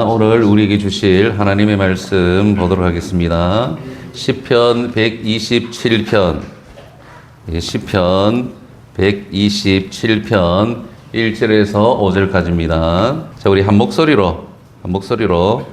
오늘 우리에게 주실 하나님의 말씀 보도록 하겠습니다. 시편 127편, 시편 127편 1절에서 5절까지입니다. 자, 우리 한 목소리로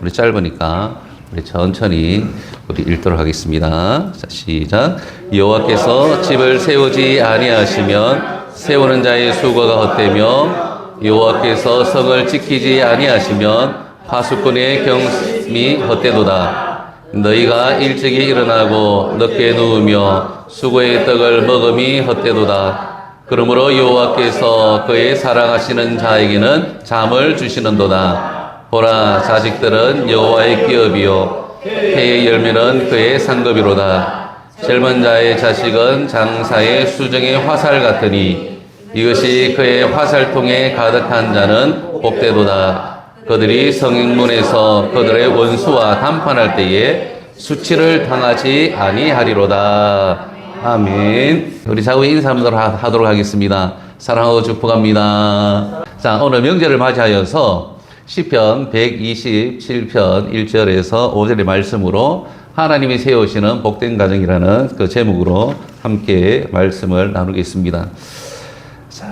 우리 짧으니까 우리 천천히 우리 읽도록 하겠습니다. 자, 시작. 여호와께서 집을 세우지 아니하시면 세우는 자의 수고가 헛되며 여호와께서 성을 지키지 아니하시면 파수꾼의 경심이 헛되도다. 너희가 일찍이 일어나고 늦게 누우며 수고의 떡을 먹음이 헛되도다. 그러므로 여호와께서 그의 사랑하시는 자에게는 잠을 주시는도다. 보라, 자식들은 여호와의 기업이요 해의 열매는 그의 상급이로다. 젊은 자의 자식은 장사의 수정의 화살 같으니 이것이 그의 화살통에 가득한 자는 복되도다. 그들이 성문에서 그들의 원수와談판할 때에 수치를 당하지 아니하리로다. 아멘. 우리 자고 인사 한번 하도록 하겠습니다. 사랑하고 축복합니다. 자, 오늘 명절을 맞이하여서 시편 127편 1절에서 5절의 말씀으로 하나님이 세우시는 복된 가정이라는 그 제목으로 함께 말씀을 나누겠습니다.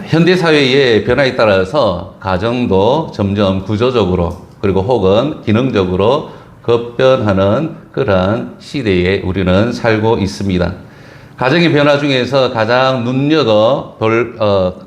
현대사회의 변화에 따라서 가정도 점점 구조적으로 그리고 혹은 기능적으로 급변하는 그러한 시대에 우리는 살고 있습니다. 가정의 변화 중에서 가장 눈여겨볼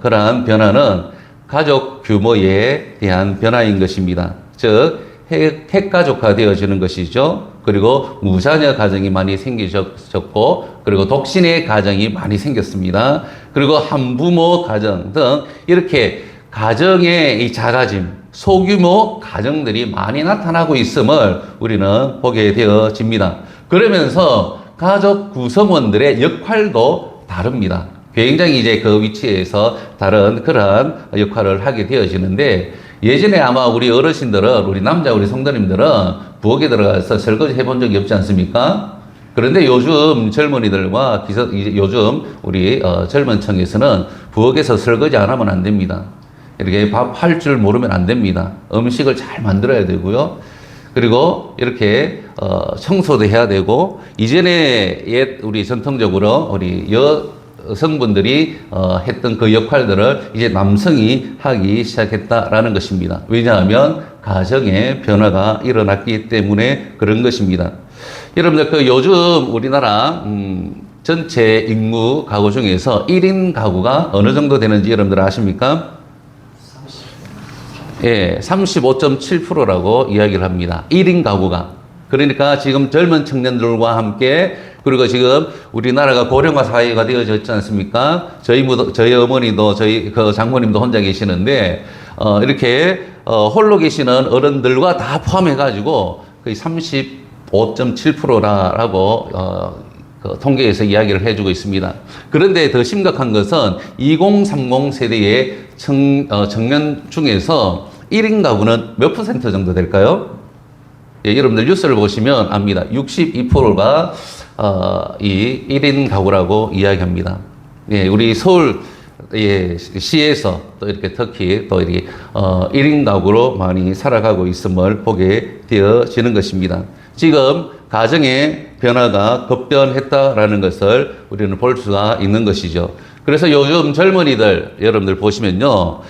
그러한 변화는 가족 규모에 대한 변화인 것입니다. 즉 핵가족화 되어지는 것이죠. 그리고 무자녀 가정이 많이 생기셨고, 그리고 독신의 가정이 많이 생겼습니다. 그리고 한부모 가정 등 이렇게 가정의 이 작아짐, 소규모 가정들이 많이 나타나고 있음을 우리는 보게 되어집니다. 그러면서 가족 구성원들의 역할도 다릅니다. 굉장히 이제 그 위치에서 다른 그러한 역할을 하게 되어지는데, 예전에 아마 우리 어르신들은, 우리 우리 성도님들은 부엌에 들어가서 설거지 해본 적이 없지 않습니까? 그런데 요즘 젊은이들과 요즘 우리 젊은 층에서는 부엌에서 설거지 안 하면 안 됩니다. 이렇게 밥 할 줄 모르면 안 됩니다. 음식을 잘 만들어야 되고요. 그리고 이렇게 청소도 해야 되고, 이전에 우리 전통적으로 우리 여성분들이 했던 그 역할들을 이제 남성이 하기 시작했다라는 것입니다. 왜냐하면 가정의 변화가 일어났기 때문에 그런 것입니다. 여러분들 그 요즘 우리나라 전체 인구 가구 중에서 1인 가구가 어느 정도 되는지 여러분들 아십니까? 예, 35.7%라고 이야기를 합니다. 1인 가구가. 그러니까 지금 젊은 청년들과 함께, 그리고 지금 우리나라가 고령화 사회가 되어졌지 않습니까? 저희 어머니도, 저희 그 장모님도 혼자 계시는데, 이렇게, 홀로 계시는 어른들과 다 포함해가지고, 거의 35.7%라고, 그 통계에서 이야기를 해주고 있습니다. 그런데 더 심각한 것은 2030 세대의 청년 중에서 1인 가구는 몇 퍼센트 정도 될까요? 예, 여러분들 뉴스를 보시면 압니다. 62%가 이 1인 가구라고 이야기합니다. 예, 우리 서울 시에서 또 이렇게 특히 또 이렇게 1인 가구로 많이 살아가고 있음을 보게 되어지는 것입니다. 지금 가정의 변화가 급변했다라는 것을 우리는 볼 수가 있는 것이죠. 그래서 요즘 젊은이들 여러분들 보시면요,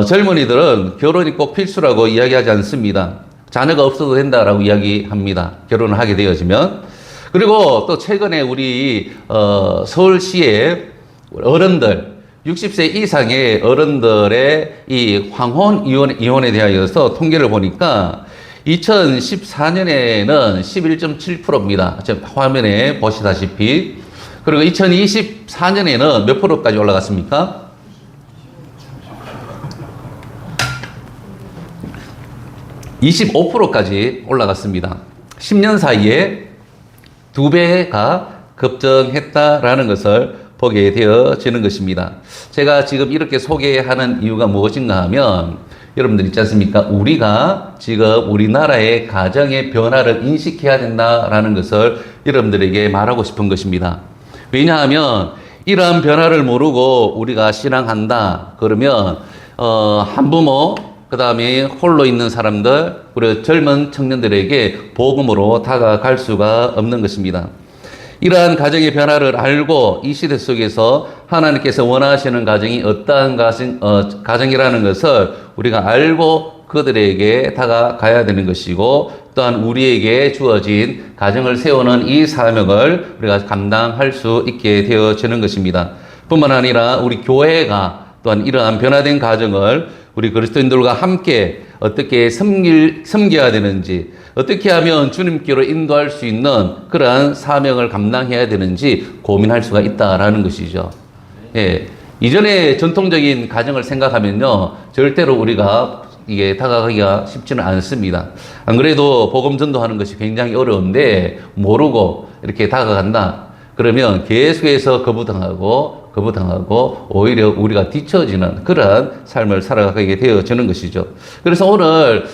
젊은이들은 결혼이 꼭 필수라고 이야기하지 않습니다. 자녀가 없어도 된다라고 이야기합니다. 결혼을 하게 되어지면. 그리고 또 최근에 우리 서울시의 어른들, 60세 이상의 어른들의 이 황혼 이혼에 대하여서 통계를 보니까 2014년에는 11.7%입니다. 지금 화면에 보시다시피. 그리고 2024년에는 몇 프로까지 올라갔습니까? 25%까지 올라갔습니다. 10년 사이에 2배가 급증했다라는 것을 보게 되어지는 것입니다. 제가 지금 이렇게 소개하는 이유가 무엇인가 하면, 여러분들 있지 않습니까? 우리가 지금 우리나라의 가정의 변화를 인식해야 된다라는 것을 여러분들에게 말하고 싶은 것입니다. 왜냐하면 이러한 변화를 모르고 우리가 신앙한다 그러면 한부모 그 다음에 홀로 있는 사람들, 그리고 젊은 청년들에게 복음으로 다가갈 수가 없는 것입니다. 이러한 가정의 변화를 알고 이 시대 속에서 하나님께서 원하시는 가정이 어떠한 가정이라는 것을 우리가 알고 그들에게 다가가야 되는 것이고, 또한 우리에게 주어진 가정을 세우는 이 사명을 우리가 감당할 수 있게 되어지는 것입니다. 뿐만 아니라 우리 교회가 또한 이러한 변화된 가정을 우리 그리스도인들과 함께 어떻게 섬겨야 되는지, 어떻게 하면 주님께로 인도할 수 있는 그러한 사명을 감당해야 되는지 고민할 수가 있다라는 것이죠. 예. 이전에 전통적인 가정을 생각하면요, 절대로 우리가 이게 다가가기가 쉽지는 않습니다. 안 그래도 복음 전도하는 것이 굉장히 어려운데 모르고 이렇게 다가간다. 그러면 계속해서 거부당하고 오히려 우리가 뒤처지는 그러한 삶을 살아가게 되어지는 것이죠. 그래서 오늘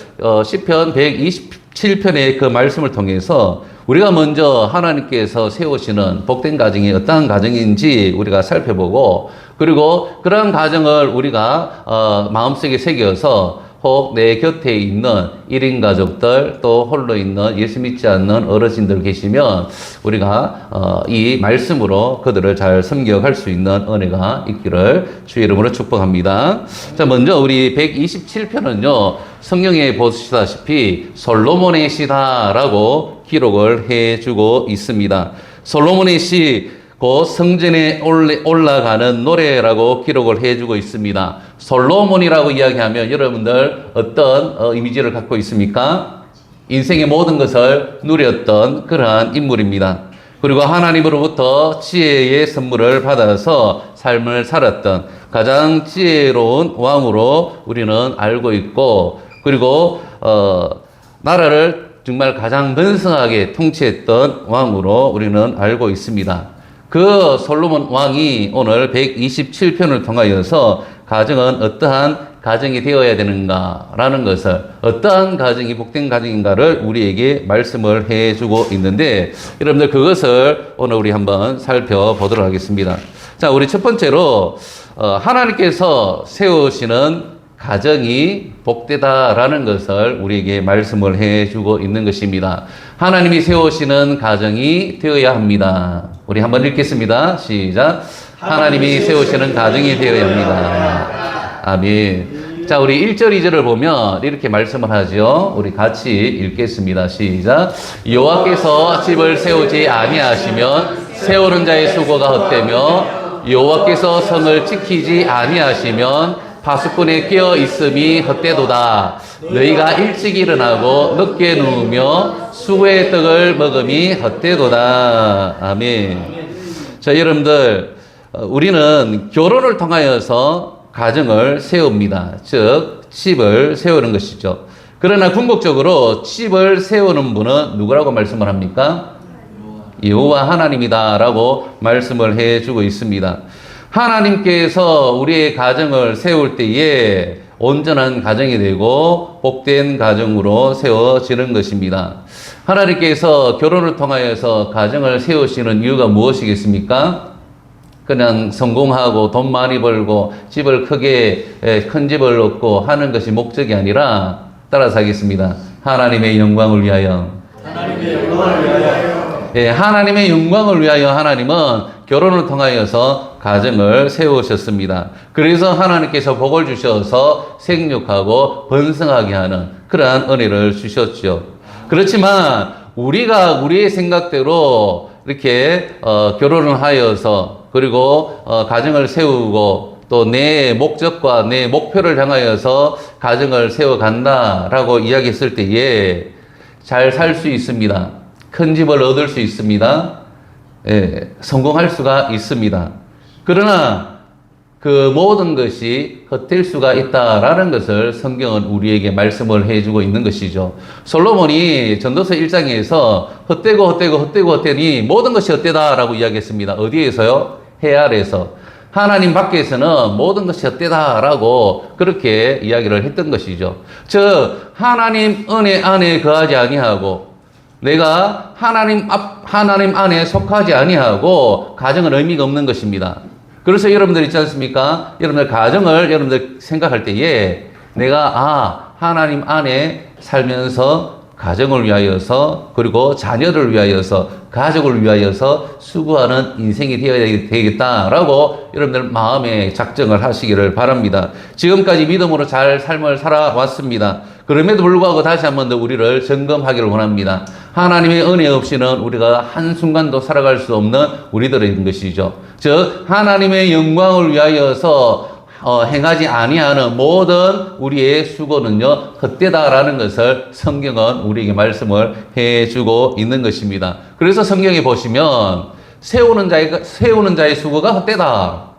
시편 127편의 그 말씀을 통해서 우리가 먼저 하나님께서 세우시는 복된 가정이 어떠한 가정인지 우리가 살펴보고, 그리고 그러한 가정을 우리가 마음속에 새겨서 혹 내 곁에 있는 1인 가족들, 또 홀로 있는 예수 믿지 않는 어르신들 계시면 우리가 이 말씀으로 그들을 잘 섬겨갈 수 있는 은혜가 있기를 주의 이름으로 축복합니다. 자, 먼저 우리 127편은요, 성경에 보시다시피 솔로몬의 시다라고 기록을 해주고 있습니다. 솔로몬의 시, 곧 성전에 올라가는 노래라고 기록을 해주고 있습니다. 솔로몬이라고 이야기하면 여러분들 어떤 이미지를 갖고 있습니까? 인생의 모든 것을 누렸던 그러한 인물입니다. 그리고 하나님으로부터 지혜의 선물을 받아서 삶을 살았던 가장 지혜로운 왕으로 우리는 알고 있고, 그리고 나라를 정말 가장 번성하게 통치했던 왕으로 우리는 알고 있습니다. 그 솔로몬 왕이 오늘 127편을 통하여서 가정은 어떠한 가정이 되어야 되는가라는 것을, 어떠한 가정이 복된 가정인가를 우리에게 말씀을 해주고 있는데, 여러분들 그것을 오늘 우리 한번 살펴보도록 하겠습니다. 자, 우리 첫 번째로 하나님께서 세우시는 가정이 복되다라는 것을 우리에게 말씀을 해주고 있는 것입니다. 하나님이 세우시는 가정이 되어야 합니다. 우리 한번 읽겠습니다. 시작. 하나님이 세우시는 가정이 되어야 합니다. 아멘. 자, 우리 1절, 2절을 보면 이렇게 말씀을 하죠. 우리 같이 읽겠습니다. 시작. 여호와께서 집을 세우지 아니하시면 세우는 자의 수고가 헛되며, 여호와께서 성을 지키지 아니하시면 파수꾼에 끼어 있음이 헛되도다. 너희가 일찍 일어나고 늦게 누우며 수고의 떡을 먹음이 헛되도다. 아멘. 자, 여러분들, 우리는 결혼을 통하여서 가정을 세웁니다. 즉, 집을 세우는 것이죠. 그러나 궁극적으로 집을 세우는 분은 누구라고 말씀을 합니까? 여호와 하나님이다라고 말씀을 해주고 있습니다. 하나님께서 우리의 가정을 세울 때에 온전한 가정이 되고 복된 가정으로 세워지는 것입니다. 하나님께서 결혼을 통하여서 가정을 세우시는 이유가 무엇이겠습니까? 그냥 성공하고 돈 많이 벌고 집을 큰 집을 얻고 하는 것이 목적이 아니라, 따라서 하겠습니다. 하나님의 영광을 위하여. 하나님의 영광을 위하여. 예, 하나님의 영광을 위하여 하나님은 결혼을 통하여서 가정을 세우셨습니다. 그래서 하나님께서 복을 주셔서 생육하고 번성하게 하는 그러한 은혜를 주셨죠. 그렇지만 우리가 우리의 생각대로 이렇게 결혼을 하여서, 그리고 가정을 세우고 또 내 목적과 내 목표를 향하여서 가정을 세워간다라고 이야기했을 때에 잘 살 수 있습니다. 큰 집을 얻을 수 있습니다. 예, 성공할 수가 있습니다. 그러나 그 모든 것이 헛될 수가 있다라는 것을 성경은 우리에게 말씀을 해주고 있는 것이죠. 솔로몬이 전도서 1장에서 헛되니 모든 것이 헛되다라고 이야기했습니다. 어디에서요? 해 아래에서. 하나님 밖에서는 모든 것이 헛되다라고 그렇게 이야기를 했던 것이죠. 즉, 하나님 은혜 안에 거하지 아니하고, 내가 하나님 안에 속하지 아니하고 가정은 의미가 없는 것입니다. 그래서 여러분들 있지 않습니까? 여러분들 가정을 여러분들 생각할 때에 내가 하나님 안에 살면서 가정을 위하여서 그리고 자녀를 위하여서 가족을 위하여서 수고하는 인생이 되어야 되겠다라고 여러분들 마음에 작정을 하시기를 바랍니다. 지금까지 믿음으로 잘 삶을 살아왔습니다. 그럼에도 불구하고 다시 한 번 더 우리를 점검하기를 원합니다. 하나님의 은혜 없이는 우리가 한순간도 살아갈 수 없는 우리들인 것이죠. 즉 하나님의 영광을 위하여서 행하지 아니하는 모든 우리의 수고는요 헛되다라는 것을 성경은 우리에게 말씀을 해주고 있는 것입니다. 그래서 성경에 보시면 세우는 자의 수고가 헛되다.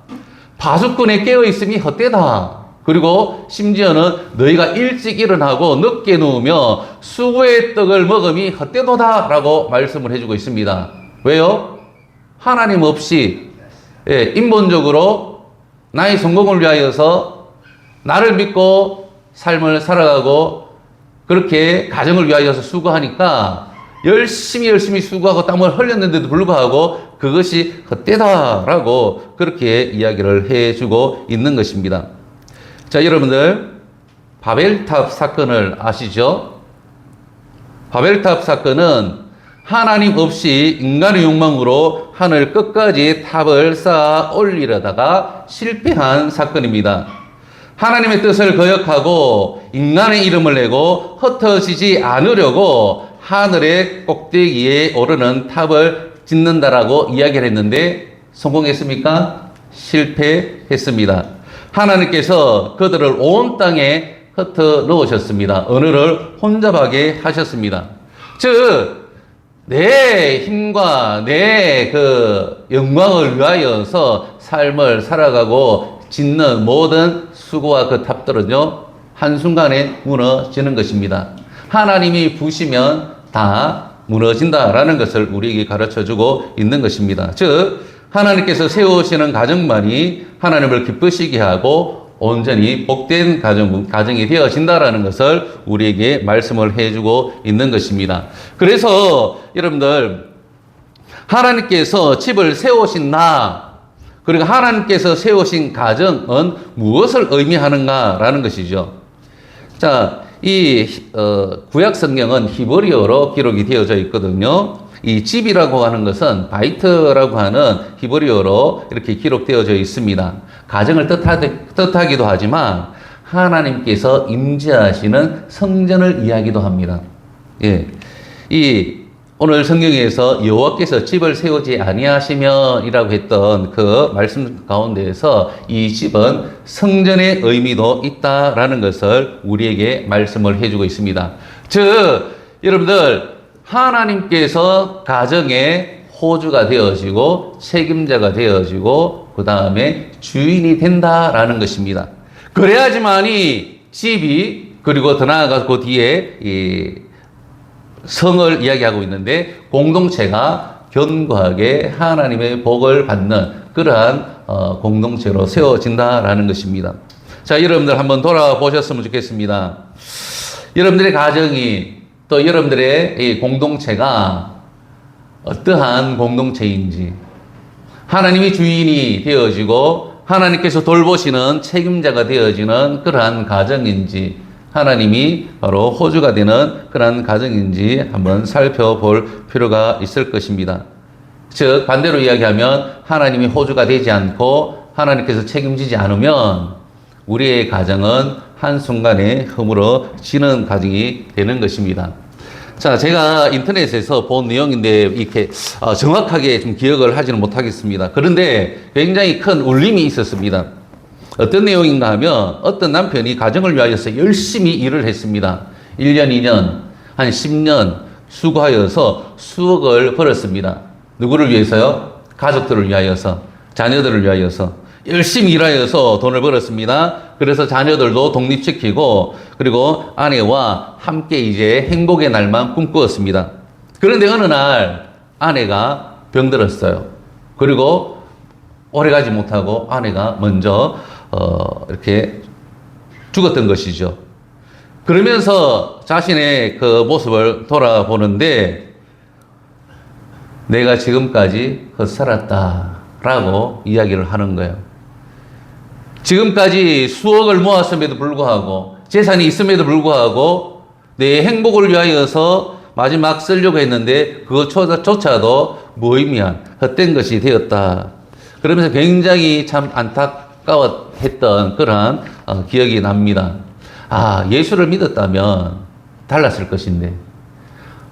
파수꾼에 깨어 있음이 헛되다. 그리고 심지어는 너희가 일찍 일어나고 늦게 누우며 수고의 떡을 먹음이 헛되도다라고 말씀을 해주고 있습니다. 왜요? 하나님 없이 인본적으로 나의 성공을 위하여서 나를 믿고 삶을 살아가고 그렇게 가정을 위하여서 수고하니까 열심히 수고하고 땀을 흘렸는데도 불구하고 그것이 헛되다라고 그렇게 이야기를 해주고 있는 것입니다. 자, 여러분들 바벨탑 사건을 아시죠? 바벨탑 사건은 하나님 없이 인간의 욕망으로 하늘 끝까지 탑을 쌓아 올리려다가 실패한 사건입니다. 하나님의 뜻을 거역하고 인간의 이름을 내고 흩어지지 않으려고 하늘의 꼭대기에 오르는 탑을 짓는다라고 이야기를 했는데 성공했습니까? 실패했습니다. 하나님께서 그들을 온 땅에 흩어 놓으셨습니다. 언어를 혼잡하게 하셨습니다. 즉 내 힘과 내 영광을 위하여서 삶을 살아가고 짓는 모든 수고와 그 탑들은요 한순간에 무너지는 것입니다. 하나님이 부시면 다 무너진다라는 것을 우리에게 가르쳐주고 있는 것입니다. 즉 하나님께서 세우시는 가정만이 하나님을 기쁘시게 하고 온전히 복된 가정이 되어진다라는 것을 우리에게 말씀을 해주고 있는 것입니다. 그래서 여러분들 하나님께서 집을 세우신 나 그리고 하나님께서 세우신 가정은 무엇을 의미하는가라는 것이죠. 자, 이 구약 성경은 히브리어로 기록이 되어져 있거든요. 이 집이라고 하는 것은 바이트라고 하는 히브리어로 이렇게 기록되어져 있습니다. 가정을 뜻하기도 하지만 하나님께서 임재하시는 성전을 이야기도 합니다. 예. 오늘 성경에서 여호와께서 집을 세우지 아니하시면이라고 했던 그 말씀 가운데에서 이 집은 성전의 의미도 있다라는 것을 우리에게 말씀을 해주고 있습니다. 즉, 여러분들 하나님께서 가정의 호주가 되어지고 책임자가 되어지고 그 다음에 주인이 된다라는 것입니다. 그래야지만이 집이 그리고 더 나아가서 그 뒤에 이 성을 이야기하고 있는데 공동체가 견고하게 하나님의 복을 받는 그러한 공동체로 세워진다라는 것입니다. 자, 여러분들 한번 돌아보셨으면 좋겠습니다. 여러분들의 가정이 또 여러분들의 이 공동체가 어떠한 공동체인지 하나님이 주인이 되어지고 하나님께서 돌보시는 책임자가 되어지는 그러한 가정인지 하나님이 바로 호주가 되는 그러한 가정인지 한번 살펴볼 필요가 있을 것입니다. 즉 반대로 이야기하면 하나님이 호주가 되지 않고 하나님께서 책임지지 않으면 우리의 가정은 한순간에 허물어지는 가정이 되는 것입니다. 자, 제가 인터넷에서 본 내용인데 이렇게 정확하게 좀 기억을 하지는 못하겠습니다. 그런데 굉장히 큰 울림이 있었습니다. 어떤 내용인가 하면 어떤 남편이 가정을 위하여서 열심히 일을 했습니다. 1년, 2년, 한 10년 수고하여서 수억을 벌었습니다. 누구를 위해서요? 가족들을 위하여서, 자녀들을 위하여서 열심히 일하여서 돈을 벌었습니다. 그래서 자녀들도 독립시키고 그리고 아내와 함께 이제 행복의 날만 꿈꾸었습니다. 그런데 어느 날 아내가 병들었어요. 그리고 오래가지 못하고 아내가 먼저 이렇게 죽었던 것이죠. 그러면서 자신의 그 모습을 돌아보는데 내가 지금까지 헛살았다라고 이야기를 하는 거예요. 지금까지 수억을 모았음에도 불구하고 재산이 있음에도 불구하고 내 행복을 위하여서 마지막 쓰려고 했는데 그것조차도 무의미한 헛된 것이 되었다. 그러면서 굉장히 참 안타까워했던 그런 기억이 납니다. 아, 예수를 믿었다면 달랐을 것인데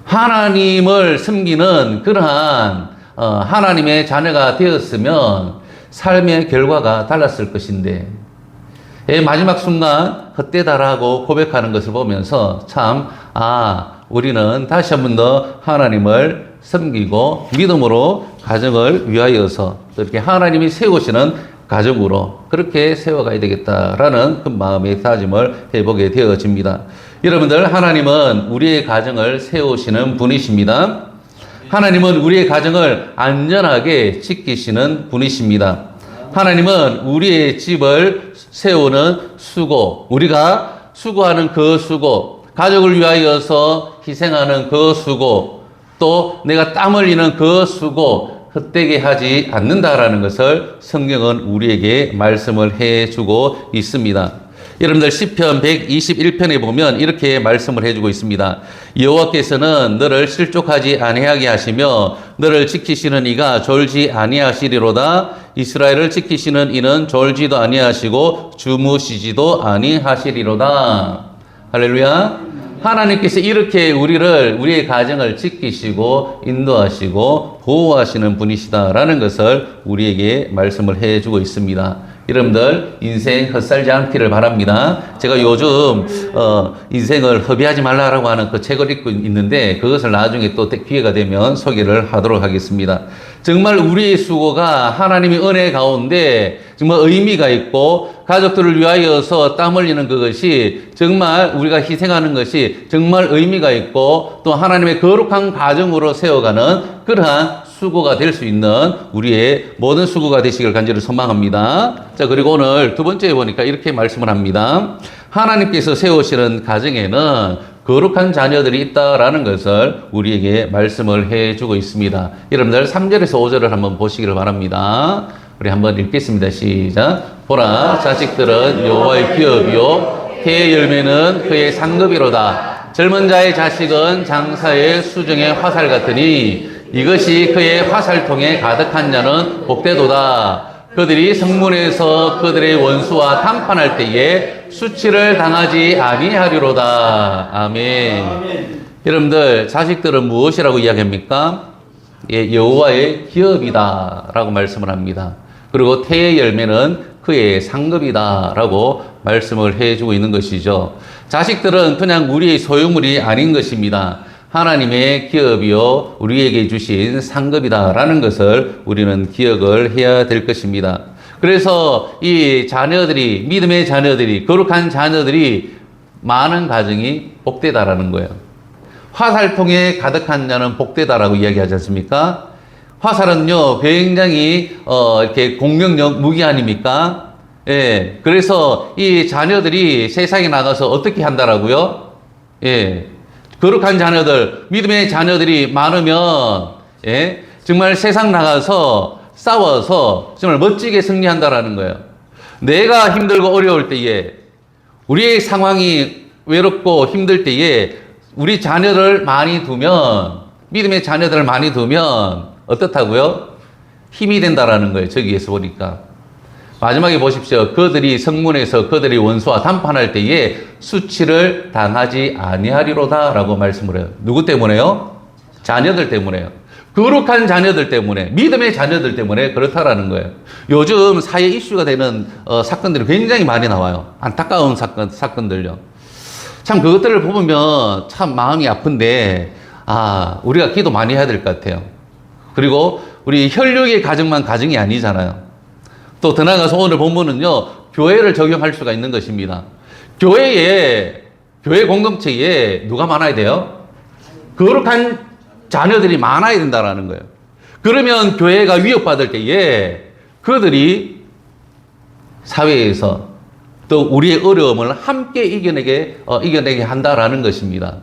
하나님을 섬기는 그러한 하나님의 자녀가 되었으면 삶의 결과가 달랐을 것인데 마지막 순간 헛되다라고 고백하는 것을 보면서 참 우리는 다시 한 번 더 하나님을 섬기고 믿음으로 가정을 위하여서 또 이렇게 하나님이 세우시는 가정으로 그렇게 세워가야 되겠다라는 그 마음의 다짐을 해보게 되어집니다. 여러분들, 하나님은 우리의 가정을 세우시는 분이십니다. 하나님은 우리의 가정을 안전하게 지키시는 분이십니다. 하나님은 우리의 집을 세우는 수고, 우리가 수고하는 그 수고, 가족을 위하여서 희생하는 그 수고, 또 내가 땀 흘리는 그 수고, 헛되게 하지 않는다라는 것을 성경은 우리에게 말씀을 해주고 있습니다. 여러분들 시편 121편에 보면 이렇게 말씀을 해주고 있습니다. 여호와께서는 너를 실족하지 아니하게 하시며 너를 지키시는 이가 졸지 아니하시리로다. 이스라엘을 지키시는 이는 졸지도 아니하시고 주무시지도 아니하시리로다. 할렐루야. 하나님께서 이렇게 우리의 가정을 지키시고 인도하시고 보호하시는 분이시다라는 것을 우리에게 말씀을 해주고 있습니다. 여러분들, 인생 헛살지 않기를 바랍니다. 제가 요즘 인생을 허비하지 말라라고 하는 그 책을 읽고 있는데 그것을 나중에 또 기회가 되면 소개를 하도록 하겠습니다. 정말 우리의 수고가 하나님의 은혜 가운데 정말 의미가 있고 가족들을 위하여서 땀 흘리는 그것이 정말 우리가 희생하는 것이 정말 의미가 있고 또 하나님의 거룩한 가정으로 세워가는 그러한 수고가 될 수 있는 우리의 모든 수고가 되시길 간절히 소망합니다. 자, 그리고 오늘 두 번째에 보니까 이렇게 말씀을 합니다. 하나님께서 세우시는 가정에는 거룩한 자녀들이 있다라는 것을 우리에게 말씀을 해주고 있습니다. 여러분들 3절에서 5절을 한번 보시기를 바랍니다. 우리 한번 읽겠습니다. 시작. 보라, 자식들은 여호와의 기업이요 태의 열매는 그의 상급이로다. 젊은 자의 자식은 장사의 수정의 화살 같으니 이것이 그의 화살통에 가득한 자는 복되도다. 그들이 성문에서 그들의 원수와談판할 때에 수치를 당하지 아니하리로다. 아멘. 여러분들, 자식들은 무엇이라고 이야기합니까? 여호와의 기업이다라고 말씀을 합니다. 그리고 태의 열매는 그의 상급이다라고 말씀을 해주고 있는 것이죠. 자식들은 그냥 우리의 소유물이 아닌 것입니다. 하나님의 기업이요 우리에게 주신 상급이다라는 것을 우리는 기억을 해야 될 것입니다. 그래서 이 자녀들이, 믿음의 자녀들이, 거룩한 자녀들이 많은 가정이 복되다라는 거예요. 화살통에 가득한 자는 복되다라고 이야기하지 않습니까? 화살은요 굉장히 이렇게 공격력 무기 아닙니까? 예. 그래서 이 자녀들이 세상에 나가서 어떻게 한다라고요? 예. 거룩한 자녀들, 믿음의 자녀들이 많으면, 예, 정말 세상 나가서 싸워서 정말 멋지게 승리한다라는 거예요. 내가 힘들고 어려울 때에, 우리의 상황이 외롭고 힘들 때에, 우리 자녀를 많이 두면, 믿음의 자녀들을 많이 두면, 어떻다고요? 힘이 된다라는 거예요. 저기에서 보니까. 마지막에 보십시오. 그들이 성문에서 그들의 원수와談판할 때에 수치를 당하지 아니하리로다 라고 말씀을 해요. 누구 때문에요? 자녀들 때문에요. 거룩한 자녀들 때문에, 믿음의 자녀들 때문에 그렇다라는 거예요. 요즘 사회 이슈가 되는 사건들이 굉장히 많이 나와요. 안타까운 사건들요. 참 그것들을 보면 참 마음이 아픈데 우리가 기도 많이 해야 될 것 같아요. 그리고 우리 혈육의 가정만 가정이 아니잖아요. 또 더 나아가서 오늘 본문은요, 교회를 적용할 수가 있는 것입니다. 교회 공동체에 누가 많아야 돼요? 거룩한 자녀들이 많아야 된다라는 거예요. 그러면 교회가 위협받을 때에 그들이 사회에서 또 우리의 어려움을 함께 이겨내게 한다라는 것입니다.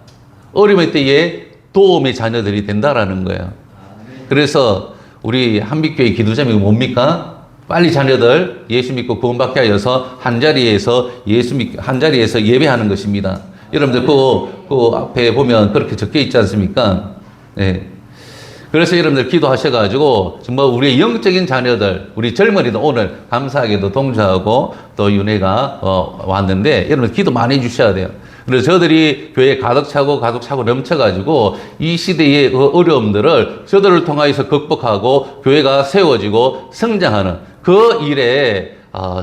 어려움의 때에 도움의 자녀들이 된다라는 거예요. 그래서 우리 한빛교회 기도자명이 뭡니까? 빨리 자녀들 예수 믿고 구원받게 하여서 한 자리에서 한 자리에서 예배하는 것입니다. 여러분들 그 앞에 보면 그렇게 적혀 있지 않습니까? 네. 그래서 여러분들 기도하셔가지고 정말 우리의 영적인 자녀들, 우리 젊은이도 오늘 감사하게도 동조하고 또 윤회가 왔는데 여러분 기도 많이 해주셔야 돼요. 그래서 저들이 교회에 가득 차고 넘쳐가지고 이 시대의 그 어려움들을 저들을 통하여서 극복하고 교회가 세워지고 성장하는 그 일에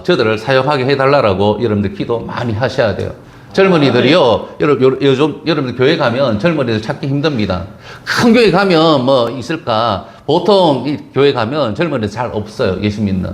저들을 사용하게 해달라고 여러분들 기도 많이 하셔야 돼요. 젊은이들이요, 요즘 여러분들 교회 가면 젊은이들 찾기 힘듭니다. 큰 교회 가면 뭐 있을까? 보통 이 교회 가면 젊은이들 잘 없어요. 예수 믿는.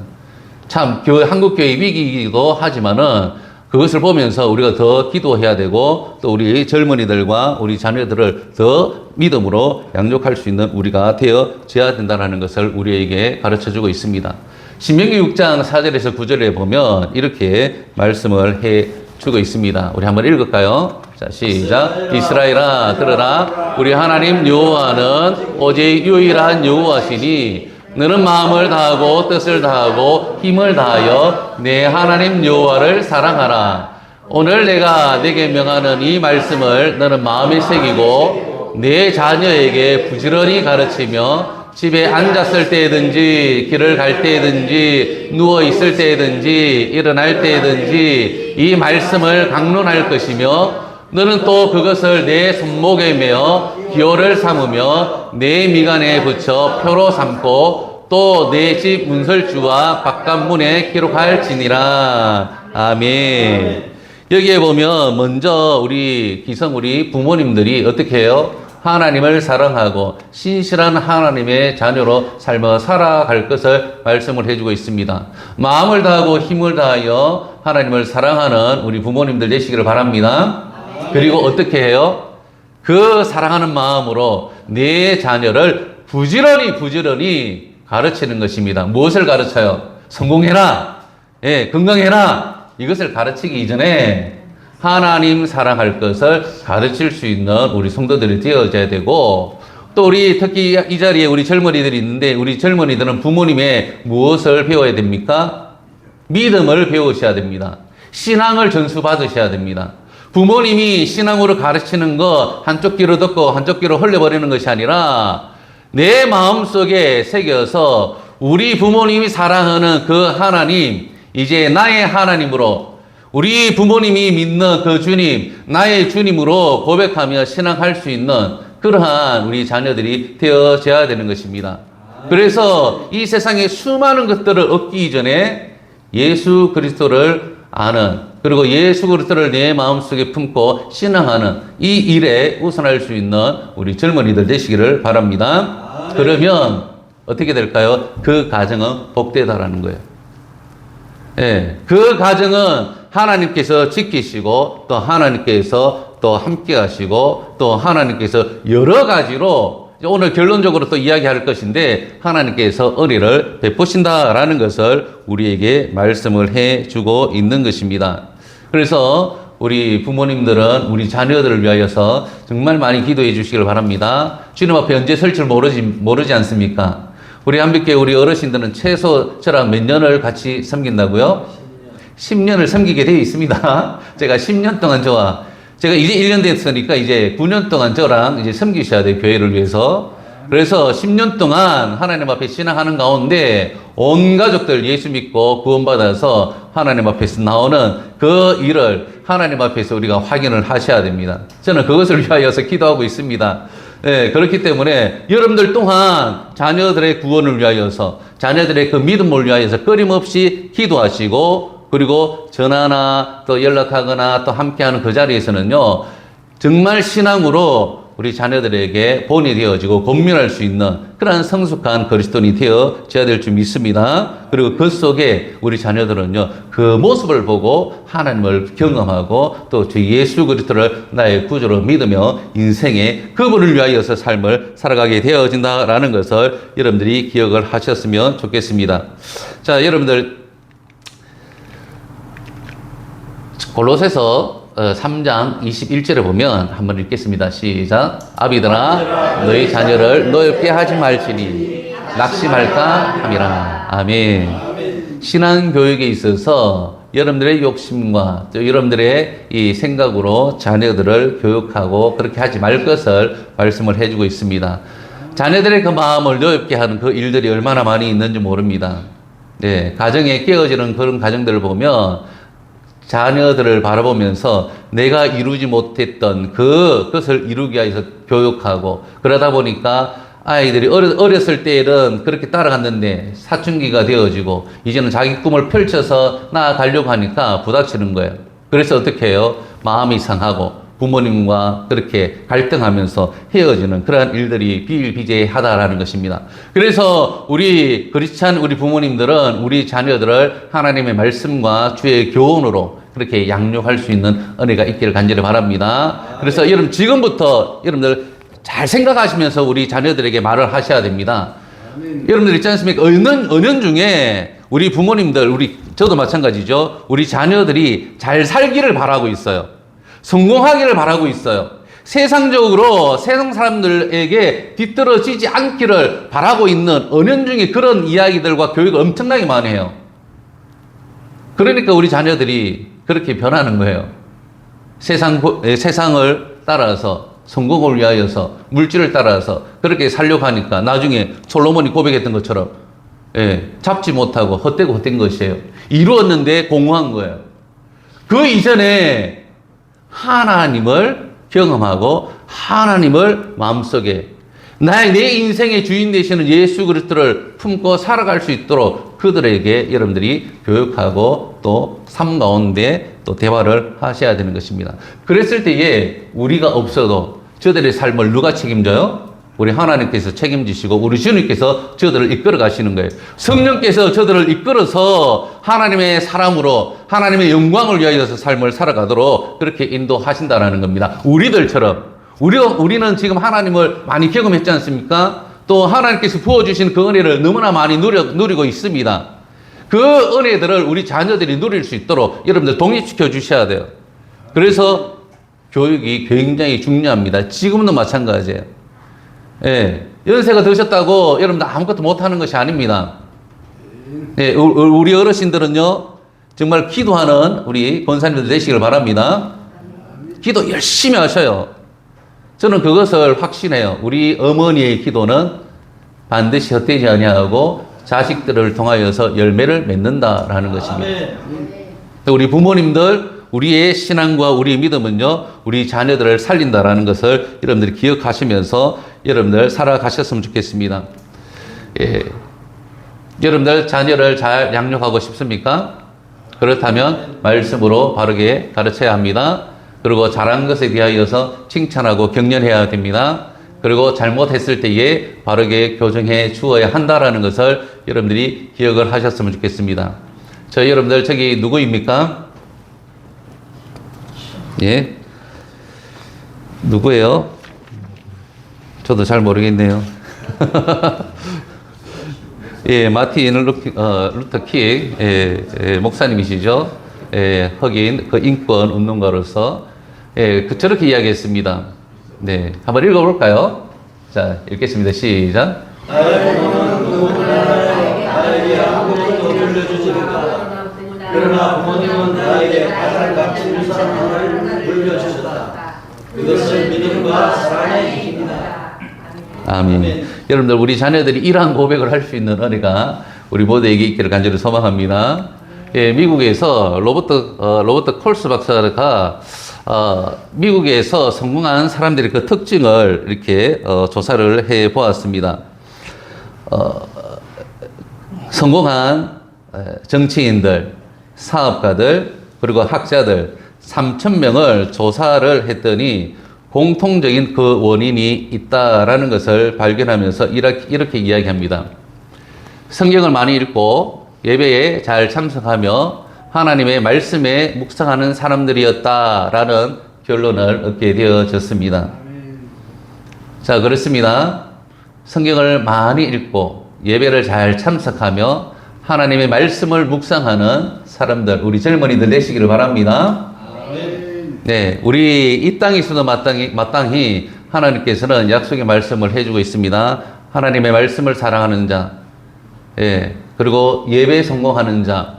참, 한국 교회 위기이기도 하지만은 그것을 보면서 우리가 더 기도해야 되고 또 우리 젊은이들과 우리 자녀들을 더 믿음으로 양육할 수 있는 우리가 되어져야 된다는 것을 우리에게 가르쳐 주고 있습니다. 신명기 6장 4절에서 9절에 보면 이렇게 말씀을 해 주고 있습니다. 우리 한번 읽을까요? 자, 시작. 이스라엘아 들으라. 우리 하나님 여호와는 오직 유일한 여호와시니 너는 마음을 다하고 뜻을 다하고 힘을 다하여 내 하나님 여호와를 사랑하라. 오늘 내가 내게 명하는 이 말씀을 너는 마음에 새기고 내 자녀에게 부지런히 가르치며 집에 앉았을 때든지 길을 갈 때든지 누워 있을 때든지 일어날 때든지 이 말씀을 강론할 것이며 너는 또 그것을 내 손목에 메어 기호를 삼으며 내 미간에 붙여 표로 삼고 또 내 집 문설주와 바깥문에 기록할지니라. 아멘. 여기에 보면 먼저 우리 부모님들이 어떻게 해요? 하나님을 사랑하고 신실한 하나님의 자녀로 삶어 살아갈 것을 말씀을 해주고 있습니다. 마음을 다하고 힘을 다하여 하나님을 사랑하는 우리 부모님들 되시기를 바랍니다. 그리고 어떻게 해요? 그 사랑하는 마음으로 내 자녀를 부지런히 가르치는 것입니다. 무엇을 가르쳐요? 성공해라. 예, 건강해라. 이것을 가르치기 이전에 하나님 사랑할 것을 가르칠 수 있는 우리 성도들이 되어져야 되고 또 우리 특히 이 자리에 우리 젊은이들이 있는데 우리 젊은이들은 부모님의 무엇을 배워야 됩니까? 믿음을 배우셔야 됩니다. 신앙을 전수받으셔야 됩니다. 부모님이 신앙으로 가르치는 거 한쪽 귀로 듣고 한쪽 귀로 흘려버리는 것이 아니라 내 마음속에 새겨서 우리 부모님이 사랑하는 그 하나님, 이제 나의 하나님으로 우리 부모님이 믿는 그 주님, 나의 주님으로 고백하며 신앙할 수 있는 그러한 우리 자녀들이 되어져야 되는 것입니다. 그래서 이 세상에 수많은 것들을 얻기 이전에 예수 그리스도를 아는, 그리고 예수 그리스도를 내 마음속에 품고 신앙하는 이 일에 우선할 수 있는 우리 젊은이들 되시기를 바랍니다. 그러면 어떻게 될까요? 그 가정은 복되다라는 거예요. 예, 그 가정은 하나님께서 지키시고 또 하나님께서 또 함께 하시고 또 하나님께서 여러 가지로 오늘 결론적으로 또 이야기할 것인데 하나님께서 은혜를 베푸신다라는 것을 우리에게 말씀을 해주고 있는 것입니다. 그래서 우리 부모님들은 우리 자녀들을 위하여서 정말 많이 기도해 주시길 바랍니다. 주님 앞에 언제 설줄 모르지 않습니까? 우리 한빛교회 우리 어르신들은 최소 저랑 몇 년을 같이 섬긴다고요? 10년을 섬기게 되어 있습니다. 제가 10년 동안 제가 이제 1년 됐으니까 이제 9년 동안 저랑 이제 섬기셔야 돼요. 교회를 위해서. 그래서 10년 동안 하나님 앞에 신앙하는 가운데 온 가족들 예수 믿고 구원받아서 하나님 앞에서 나오는 그 일을 하나님 앞에서 우리가 확인을 하셔야 됩니다. 저는 그것을 위하여서 기도하고 있습니다. 네, 그렇기 때문에 여러분들 또한 자녀들의 구원을 위하여서 자녀들의 그 믿음을 위하여서 끊임없이 기도하시고 그리고 전화나 또 연락하거나 또 함께하는 그 자리에서는요, 정말 신앙으로 우리 자녀들에게 본이 되어지고 권면할 수 있는 그러한 성숙한 그리스도인이 되어져야 될 줄 믿습니다. 그리고 그 속에 우리 자녀들은요, 그 모습을 보고 하나님을 경험하고 또 주 예수 그리스도를 나의 구주로 믿으며 인생에 그분을 위하여서 삶을 살아가게 되어진다라는 것을 여러분들이 기억을 하셨으면 좋겠습니다. 자, 여러분들 골로새서 3장 21절에 보면 한번 읽겠습니다. 시작. 아비들아 너희 자녀를 노엽게 하지 말지니 낙심할까 함이라. 아멘. 신앙 교육에 있어서 여러분들의 욕심과 또 여러분들의 이 생각으로 자녀들을 교육하고 그렇게 하지 말 것을 말씀을 해주고 있습니다. 자녀들의 그 마음을 넓게 하는 그 일들이 얼마나 많이 있는지 모릅니다. 네, 가정에 깨어지는 그런 가정들을 보면 자녀들을 바라보면서 내가 이루지 못했던 그것을 이루기 위해서 교육하고 그러다 보니까 아이들이 어렸을 때는 그렇게 따라갔는데 사춘기가 되어지고 이제는 자기 꿈을 펼쳐서 나아가려고 하니까 부닥치는 거예요. 그래서 어떻게 해요? 마음이 상하고 부모님과 그렇게 갈등하면서 헤어지는 그러한 일들이 비일비재하다라는 것입니다. 그래서 우리 크리스찬 우리 부모님들은 우리 자녀들을 하나님의 말씀과 주의 교훈으로 그렇게 양육할 수 있는 은혜가 있기를 간절히 바랍니다. 그래서 여러분 지금부터 여러분들 잘 생각하시면서 우리 자녀들에게 말을 하셔야 됩니다. 여러분들 있지 않습니까? 은연중에 우리 부모님들, 저도 마찬가지죠. 우리 자녀들이 잘 살기를 바라고 있어요. 성공하기를 바라고 있어요. 세상적으로 세상 사람들에게 뒤떨어지지 않기를 바라고 있는 은연중에 그런 이야기들과 교육을 엄청나게 많이 해요. 그러니까 우리 자녀들이 그렇게 변하는 거예요. 세상을 따라서 성공을 위하여서 물질을 따라서 그렇게 살려고 하니까 나중에 솔로몬이 고백했던 것처럼 잡지 못하고 헛되고 헛된 것이에요. 이루었는데 공허한 거예요. 그 이전에 하나님을 경험하고 하나님을 마음속에 내 인생의 주인 되시는 예수 그리스도를 품고 살아갈 수 있도록 그들에게 여러분들이 교육하고 또 삶 가운데 또 대화를 하셔야 되는 것입니다. 그랬을 때에 우리가 없어도 저들의 삶을 누가 책임져요? 우리 하나님께서 책임지시고 우리 주님께서 저들을 이끌어 가시는 거예요. 성령께서 저들을 이끌어서 하나님의 사람으로 하나님의 영광을 위하여서 삶을 살아가도록 그렇게 인도하신다는 겁니다. 우리들처럼 우리는 지금 하나님을 많이 경험했지 않습니까? 또 하나님께서 부어주신 그 은혜를 너무나 많이 누리고 있습니다. 그 은혜들을 우리 자녀들이 누릴 수 있도록 여러분들 독립시켜 주셔야 돼요. 그래서 교육이 굉장히 중요합니다. 지금도 마찬가지예요. 연세가 드셨다고 여러분들 아무것도 못하는 것이 아닙니다. 우리 어르신들은요, 정말 기도하는 우리 권사님들 되시길 바랍니다. 기도 열심히 하셔요. 저는 그것을 확신해요. 우리 어머니의 기도는 반드시 헛되지 아니하고 자식들을 통하여서 열매를 맺는다라는 것입니다. 우리 부모님들, 우리의 신앙과 우리의 믿음은요, 우리 자녀들을 살린다라는 것을 여러분들이 기억하시면서 여러분들 살아가셨으면 좋겠습니다. 여러분들 자녀를 잘 양육하고 싶습니까? 그렇다면 말씀으로 바르게 가르쳐야 합니다. 그리고 잘한 것에 대하여서 칭찬하고 격려해야 됩니다. 그리고 잘못했을 때에 바르게 교정해 주어야 한다라는 것을 여러분들이 기억을 하셨으면 좋겠습니다. 여러분들 저기 누구입니까? 예? 누구예요? 저도 잘 모르겠네요. 예, 마틴 루터 킹 목사님이시죠? 흑인 그 인권 운동가로서 저렇게 이야기했습니다. 네, 한번 읽어볼까요? 자, 읽겠습니다. 시작. 그러나 부모님은 나에게 가장 가치 있는 사랑을 물려주셨다. 그것을 믿음과 사랑의 힘이다. 아멘. 여러분들 우리 자녀들이 이러한 고백을 할 수 있는 은혜가 우리 모두에게 있기를 간절히 소망합니다. 미국에서 로버트 콜스 박사가 미국에서 성공한 사람들의 그 특징을 이렇게 조사를 해 보았습니다. 성공한 정치인들, 사업가들, 그리고 학자들 3,000명을 조사를 했더니 공통적인 그 원인이 있다라는 것을 발견하면서 이렇게 이야기합니다. 성경을 많이 읽고 예배에 잘 참석하며 하나님의 말씀에 묵상하는 사람들이었다라는 결론을 얻게 되어졌습니다. 자, 그렇습니다. 성경을 많이 읽고 예배를 잘 참석하며 하나님의 말씀을 묵상하는 사람들, 우리 젊은이들 되시기를 바랍니다. 네, 우리 이 땅에서도 마땅히 하나님께서는 약속의 말씀을 해주고 있습니다. 하나님의 말씀을 사랑하는 자, 그리고 예배 성공하는 자,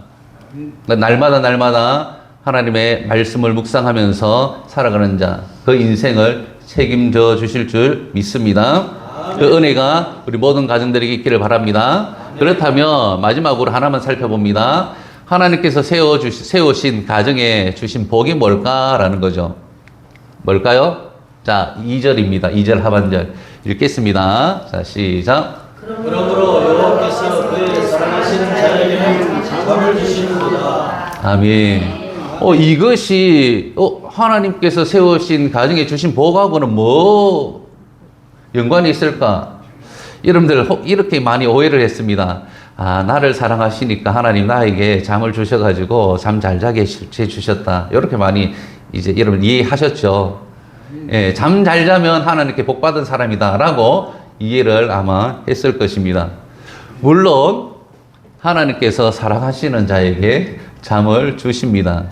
날마다 하나님의 말씀을 묵상하면서 살아가는 자, 그 인생을 책임져 주실 줄 믿습니다. 그 은혜가 우리 모든 가정들에게 있기를 바랍니다. 그렇다면 마지막으로 하나만 살펴봅니다. 하나님께서 세우신 가정에 주신 복이 뭘까라는 거죠. 뭘까요? 자, 2절입니다. 2절 하반절 읽겠습니다. 자, 시작. 그러므로 여호와께서 그의 사랑하시는 자에게는 장관을 주시는도다. 아멘. 이것이 하나님께서 세우신 가정에 주신 복하고는 뭐 연관이 있을까? 여러분들 이렇게 많이 오해를 했습니다. 아, 나를 사랑하시니까 하나님 나에게 잠을 주셔가지고 잠 잘 자게 해주셨다. 이렇게 많이 이제 여러분 이해하셨죠? 예, 잠 잘 자면 하나님께 복 받은 사람이다라고 이해를 아마 했을 것입니다. 물론 하나님께서 사랑하시는 자에게 잠을 주십니다.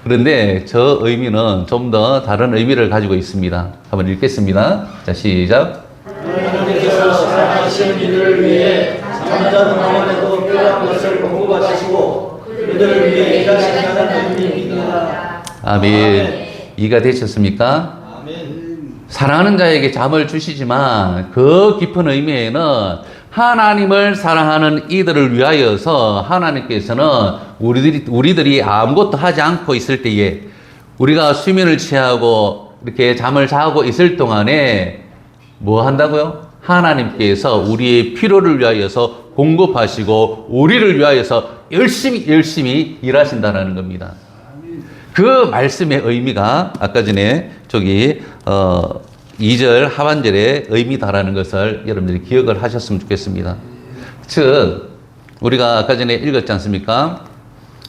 그런데 저 의미는 좀 더 다른 의미를 가지고 있습니다. 한번 읽겠습니다. 자, 시작. 하나님께서 사랑하시는 이들을 위해 잠자는 동안에도 필요한 것을 공급하시고 그들을 위해 일하신다는 의미입니다. 아멘. 이해가 되셨습니까? 아멘. 사랑하는 자에게 잠을 주시지만 그 깊은 의미에는 하나님을 사랑하는 이들을 위하여서 하나님께서는 우리들이 아무것도 하지 않고 있을 때에 우리가 수면을 취하고 이렇게 잠을 자고 있을 동안에 뭐 한다고요? 하나님께서 우리의 필요를 위하여서 공급하시고 우리를 위하여서 열심히 일하신다는 겁니다. 그 말씀의 의미가 아까 전에 저기 2절 하반절의 의미다라는 것을 여러분들이 기억을 하셨으면 좋겠습니다. 즉 우리가 아까 전에 읽었지 않습니까?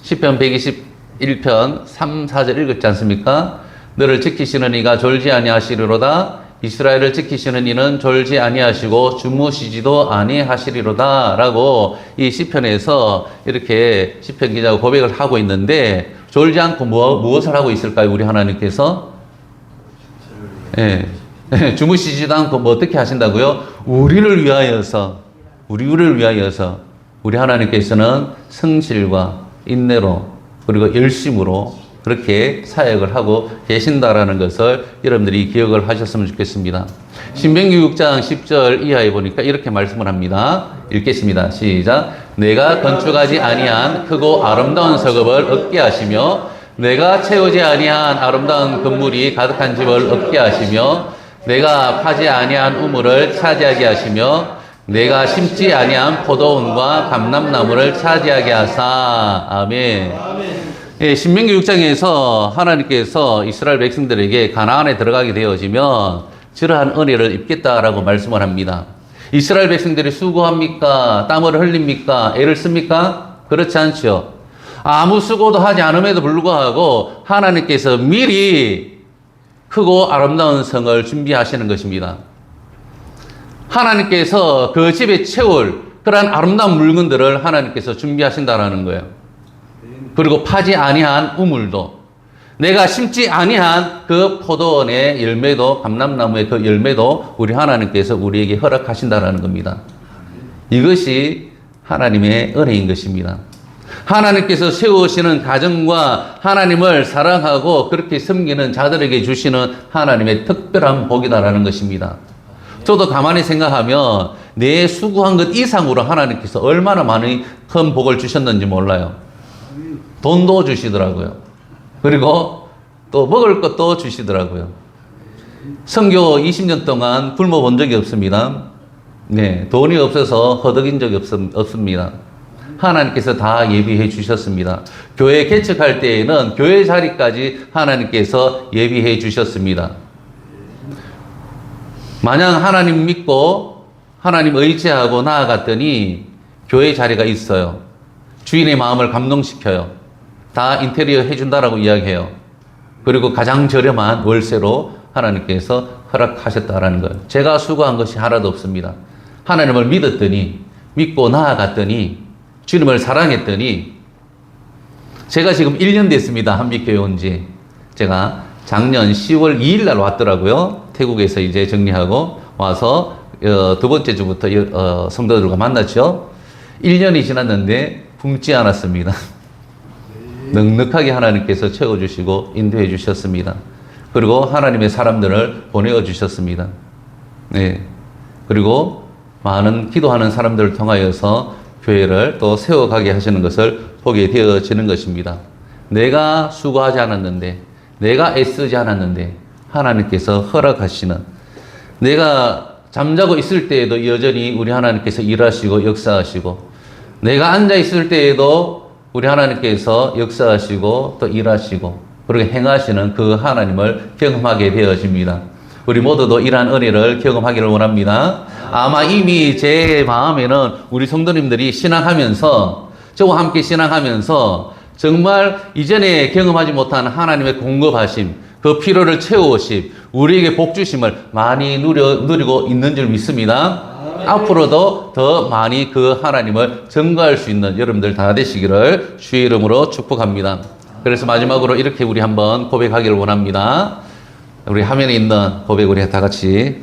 시편 121편 3, 4절 읽었지 않습니까? 너를 지키시는 이가 졸지 아니하시리로다. 이스라엘을 지키시는 이는 졸지 아니하시고 주무시지도 아니하시리로다 라고 이 시편에서 이렇게 시편 기자가 고백을 하고 있는데 졸지 않고 무엇을 하고 있을까요? 우리 하나님께서? 예. 주무시지도 않고 뭐 어떻게 하신다고요? 우리를 위하여서 우리 하나님께서는 성실과 인내로 그리고 열심으로 그렇게 사역을 하고 계신다라는 것을 여러분들이 기억을 하셨으면 좋겠습니다. 신명기 6장 10절 이하에 보니까 이렇게 말씀을 합니다. 읽겠습니다. 시작. 내가 건축하지 아니한 크고 아름다운 성읍을 얻게 하시며 내가 채우지 아니한 아름다운 건물이 가득한 집을 얻게 하시며 내가 파지 아니한 우물을 차지하게 하시며 내가 심지 아니한 포도원과 감람나무를 차지하게 하사. 아멘. 예, 신명기 6장에서 하나님께서 이스라엘 백성들에게 가나안에 들어가게 되어지면 저러한 은혜를 입겠다라고 말씀을 합니다. 이스라엘 백성들이 수고합니까? 땀을 흘립니까? 애를 씁니까? 그렇지 않죠. 아무 수고도 하지 않음에도 불구하고 하나님께서 미리 크고 아름다운 성을 준비하시는 것입니다. 하나님께서 그 집에 채울 그러한 아름다운 물건들을 하나님께서 준비하신다라는 거예요. 그리고 파지 아니한 우물도, 내가 심지 아니한 그 포도원의 열매도, 감람나무의 그 열매도 우리 하나님께서 우리에게 허락하신다라는 겁니다. 이것이 하나님의 은혜인 것입니다. 하나님께서 세우시는 가정과 하나님을 사랑하고 그렇게 섬기는 자들에게 주시는 하나님의 특별한 복이다라는 것입니다. 저도 가만히 생각하면 내 수고한 것 이상으로 하나님께서 얼마나 많은 큰 복을 주셨는지 몰라요. 돈도 주시더라고요. 그리고 또 먹을 것도 주시더라고요. 선교 20년 동안 굶어 본 적이 없습니다. 네, 돈이 없어서 허덕인 적이 없습니다. 하나님께서 다 예비해 주셨습니다. 교회 개척할 때에는 교회 자리까지 하나님께서 예비해 주셨습니다. 마냥 하나님 믿고 하나님 의지하고 나아갔더니 교회 자리가 있어요. 주인의 마음을 감동시켜요. 다 인테리어 해준다라고 이야기해요. 그리고 가장 저렴한 월세로 하나님께서 허락하셨다라는 거예요. 제가 수고한 것이 하나도 없습니다. 하나님을 믿고 나아갔더니 주님을 사랑했더니 제가 지금 1년 됐습니다. 한빛교회 온 지. 제가 작년 10월 2일 날 왔더라고요. 태국에서 이제 정리하고 와서 두 번째 주부터 성도들과 만났죠. 1년이 지났는데 굶지 않았습니다. 넉넉하게 하나님께서 채워주시고 인도해 주셨습니다. 그리고 하나님의 사람들을 보내어 주셨습니다. 네. 그리고 많은 기도하는 사람들을 통하여서 교회를 또 세워가게 하시는 것을 보게 되어지는 것입니다. 내가 수고하지 않았는데, 내가 애쓰지 않았는데 하나님께서 허락하시는, 내가 잠자고 있을 때에도 여전히 우리 하나님께서 일하시고 역사하시고, 내가 앉아 있을 때에도 우리 하나님께서 역사하시고 또 일하시고 그렇게 행하시는 그 하나님을 경험하게 되어집니다. 우리 모두도 이러한 은혜를 경험하기를 원합니다. 아마 이미 제 마음에는 우리 성도님들이 신앙하면서, 저와 함께 신앙하면서 정말 이전에 경험하지 못한 하나님의 공급하심, 그 필요를 채우심, 우리에게 복 주심을 많이 누리고 있는 줄 믿습니다. 앞으로도 더 많이 그 하나님을 증거할 수 있는 여러분들 다 되시기를 주의 이름으로 축복합니다. 그래서 마지막으로 이렇게 우리 한번 고백하기를 원합니다. 우리 화면에 있는 고백 우리 다 같이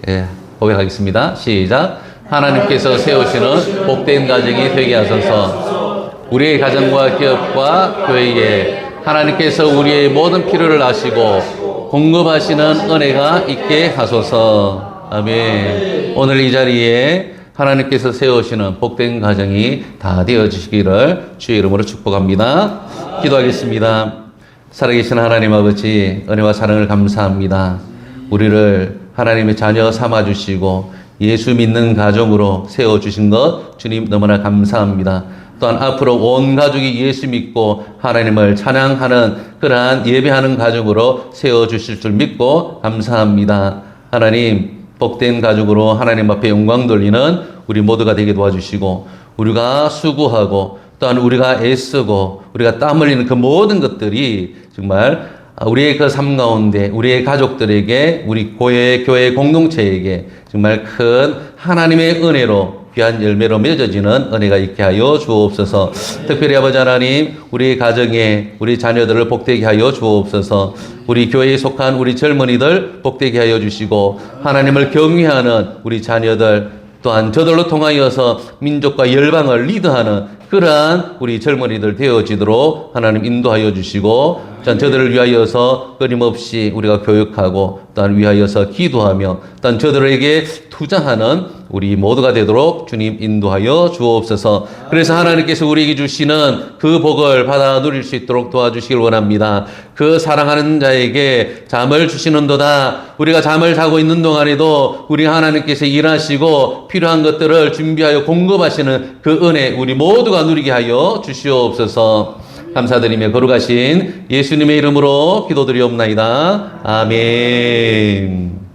고백하겠습니다. 시작. 하나님께서 세우시는 복된 가정이 되게 하소서. 우리의 가정과 기업과 교회에 하나님께서 우리의 모든 필요를 아시고 공급하시는 은혜가 있게 하소서. 아멘. 오늘 이 자리에 하나님께서 세우시는 복된 가정이 다 되어주시기를 주의 이름으로 축복합니다. 기도하겠습니다. 살아계신 하나님 아버지, 은혜와 사랑을 감사합니다. 우리를 하나님의 자녀 삼아주시고 예수 믿는 가정으로 세워주신 것 주님 너무나 감사합니다. 또한 앞으로 온 가족이 예수 믿고 하나님을 찬양하는 그러한 예배하는 가정으로 세워주실 줄 믿고 감사합니다. 하나님, 복된 가족으로 하나님 앞에 영광 돌리는 우리 모두가 되게 도와주시고, 우리가 수고하고 또한 우리가 애쓰고 우리가 땀 흘리는 그 모든 것들이 정말 우리의 그 삶 가운데 우리의 가족들에게, 우리 교회 공동체에게 정말 큰 하나님의 은혜로 귀한 열매로 맺어지는 은혜가 있게 하여 주옵소서. 특별히 아버지 하나님, 우리 가정에 우리 자녀들을 복되게 하여 주옵소서. 우리 교회에 속한 우리 젊은이들 복되게 하여 주시고, 하나님을 경외하는 우리 자녀들, 또한 저들로 통하여서 민족과 열방을 리드하는 그러한 우리 젊은이들 되어지도록 하나님 인도하여 주시고, 저들을 위하여서 끊임없이 우리가 교육하고 또한 위하여서 기도하며 또한 저들에게 투자하는 우리 모두가 되도록 주님 인도하여 주옵소서. 그래서 하나님께서 우리에게 주시는 그 복을 받아 누릴 수 있도록 도와주시길 원합니다. 그 사랑하는 자에게 잠을 주시는도다. 우리가 잠을 자고 있는 동안에도 우리 하나님께서 일하시고 필요한 것들을 준비하여 공급하시는 그 은혜 우리 모두가 누리게 하여 주시옵소서. 감사드리며 거룩하신 예수님의 이름으로 기도드리옵나이다. 아멘.